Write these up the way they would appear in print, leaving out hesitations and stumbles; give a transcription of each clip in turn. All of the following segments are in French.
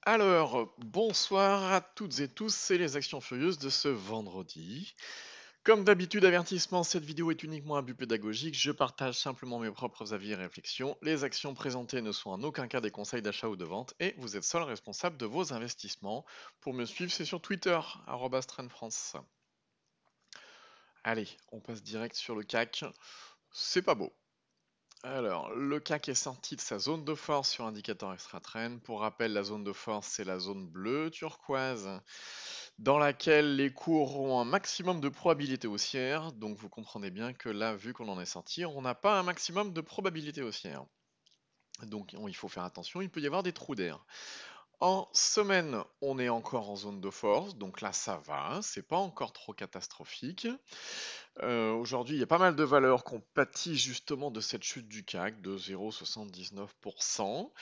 Alors, bonsoir à toutes et tous, c'est les Actions Furieuses de ce vendredi. Comme d'habitude, avertissement, cette vidéo est uniquement à but pédagogique, je partage simplement mes propres avis et réflexions. Les actions présentées ne sont en aucun cas des conseils d'achat ou de vente et vous êtes seul responsable de vos investissements. Pour me suivre, c'est sur Twitter, @trendfrance. Allez, on passe direct sur le CAC. C'est pas beau. Alors, le CAC est sorti de sa zone de force sur indicateur extra-trend. Pour rappel, la zone de force, c'est la zone bleue turquoise dans laquelle les cours ont un maximum de probabilité haussière. Donc vous comprenez bien que là, vu qu'on en est sorti, on n'a pas un maximum de probabilité haussière. Donc il faut faire attention, il peut y avoir des trous d'air. En semaine, on est encore en zone de force, donc là ça va, c'est pas encore trop catastrophique. Aujourd'hui, il y a pas mal de valeurs qui ont pâti justement de cette chute du CAC de 0,79%.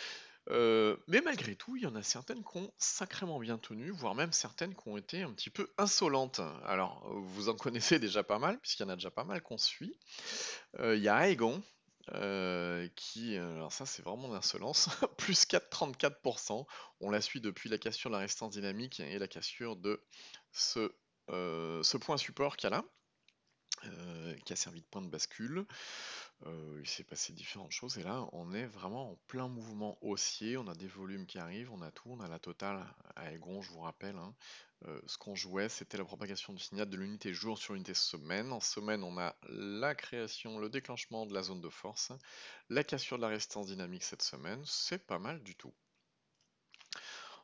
Mais malgré tout, il y en a certaines qui ont sacrément bien tenu, voire même certaines qui ont été un petit peu insolentes. Alors, vous en connaissez déjà pas mal, puisqu'il y en a déjà pas mal qu'on suit. Il y a Aegon, alors ça c'est vraiment l'insolence, plus 4,34%. On la suit depuis la cassure de la résistance dynamique et la cassure de ce point support qu'il y a là. Qui a servi de point de bascule. Il s'est passé différentes choses et là on est vraiment en plein mouvement haussier, on a des volumes qui arrivent, on a tout, on a la totale à Aegon, je vous rappelle, hein. Ce qu'on jouait c'était la propagation du signal de l'unité jour sur l'unité semaine. En semaine on a la création, le déclenchement de la zone de force, la cassure de la résistance dynamique cette semaine, c'est pas mal du tout.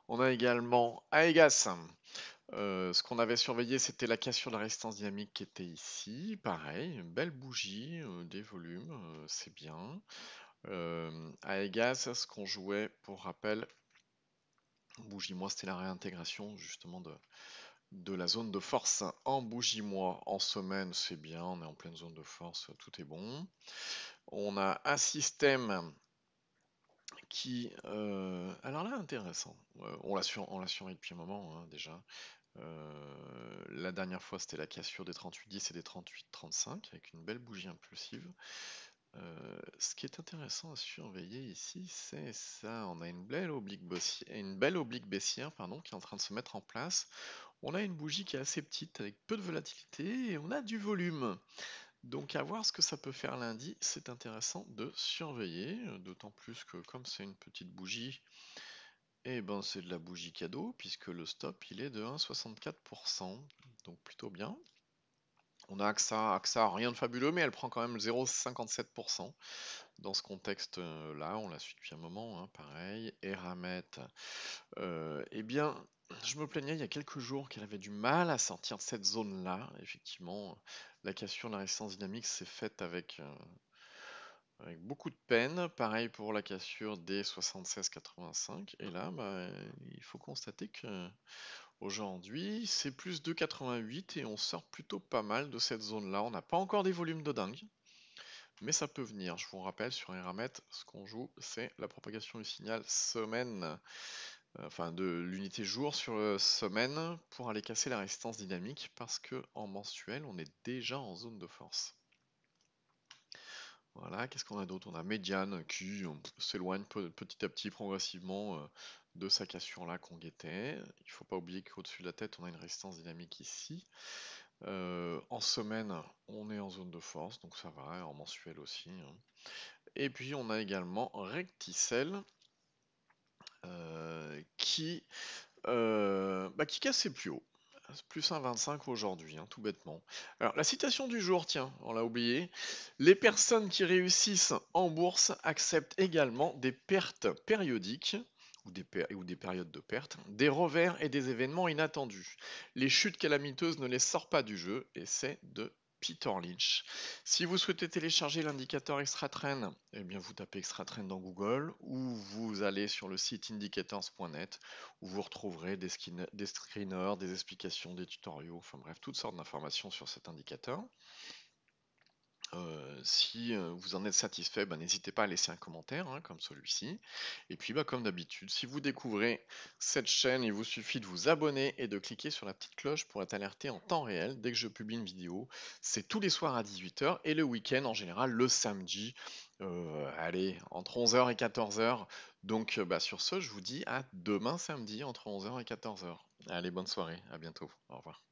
On a également Aegas. Ce qu'on avait surveillé, c'était la cassure de la résistance dynamique qui était ici. Pareil, une belle bougie, des volumes, c'est bien. Aegas, ce qu'on jouait, pour rappel, bougie moi, c'était la réintégration justement de la zone de force en bougie moi. En semaine, c'est bien, on est en pleine zone de force, tout est bon. On a un système qui... alors là, intéressant. On l'a surveillé depuis un moment, hein, déjà. La dernière fois, c'était la cassure des 38-10 et des 38-35 avec une belle bougie impulsive. Ce qui est intéressant à surveiller ici, c'est ça. On a une belle oblique baissière pardon, qui est en train de se mettre en place. On a une bougie qui est assez petite avec peu de volatilité et on a du volume. Donc à voir ce que ça peut faire lundi, c'est intéressant de surveiller, d'autant plus que comme c'est une petite bougie, et ben c'est de la bougie cadeau puisque le stop il est de 1,64%, donc plutôt bien. On a AXA, rien de fabuleux, mais elle prend quand même 0,57%. Dans ce contexte-là, on la suit depuis un moment, hein, pareil. Eramet, eh bien, je me plaignais il y a quelques jours qu'elle avait du mal à sortir de cette zone-là. Effectivement, la cassure de la résistance dynamique s'est faite avec beaucoup de peine. Pareil pour la cassure des 76,85. Et là, bah, il faut constater que aujourd'hui, c'est plus de 88 et on sort plutôt pas mal de cette zone-là. On n'a pas encore des volumes de dingue, mais ça peut venir. Je vous rappelle, sur Eramet, ce qu'on joue, c'est la propagation du signal semaine, enfin de l'unité jour sur semaine pour aller casser la résistance dynamique parce que en mensuel, on est déjà en zone de force. Voilà, qu'est-ce qu'on a d'autre? On a Mediane qui s'éloigne petit à petit, progressivement, de sa cassure là qu'on guettait. Il ne faut pas oublier qu'au-dessus de la tête, on a une résistance dynamique ici. En semaine, on est en zone de force, donc ça va, et en mensuel aussi, hein. Et puis on a également Recticel qui casse ses plus hauts. Plus 1,25 aujourd'hui, hein, tout bêtement. Alors, la citation du jour, tiens, on l'a oublié. Les personnes qui réussissent en bourse acceptent également des pertes périodiques ou des périodes de perte, des revers et des événements inattendus. Les chutes calamiteuses ne les sortent pas du jeu, et c'est de Peter Lynch. Si vous souhaitez télécharger l'indicateur Extratrend, eh bien vous tapez Extratrend dans Google ou vous allez sur le site indicators.net où vous retrouverez des screeners, des explications, des tutoriaux, enfin bref, toutes sortes d'informations sur cet indicateur. Si vous en êtes satisfait, n'hésitez pas à laisser un commentaire, hein, comme celui-ci. Et puis, comme d'habitude, si vous découvrez cette chaîne, il vous suffit de vous abonner et de cliquer sur la petite cloche pour être alerté en temps réel dès que je publie une vidéo. C'est tous les soirs à 18 h et le week-end, en général, le samedi, allez, entre 11 h et 14 h. Donc bah, sur ce, je vous dis à demain samedi entre 11 h et 14 h. Allez, bonne soirée, à bientôt, au revoir.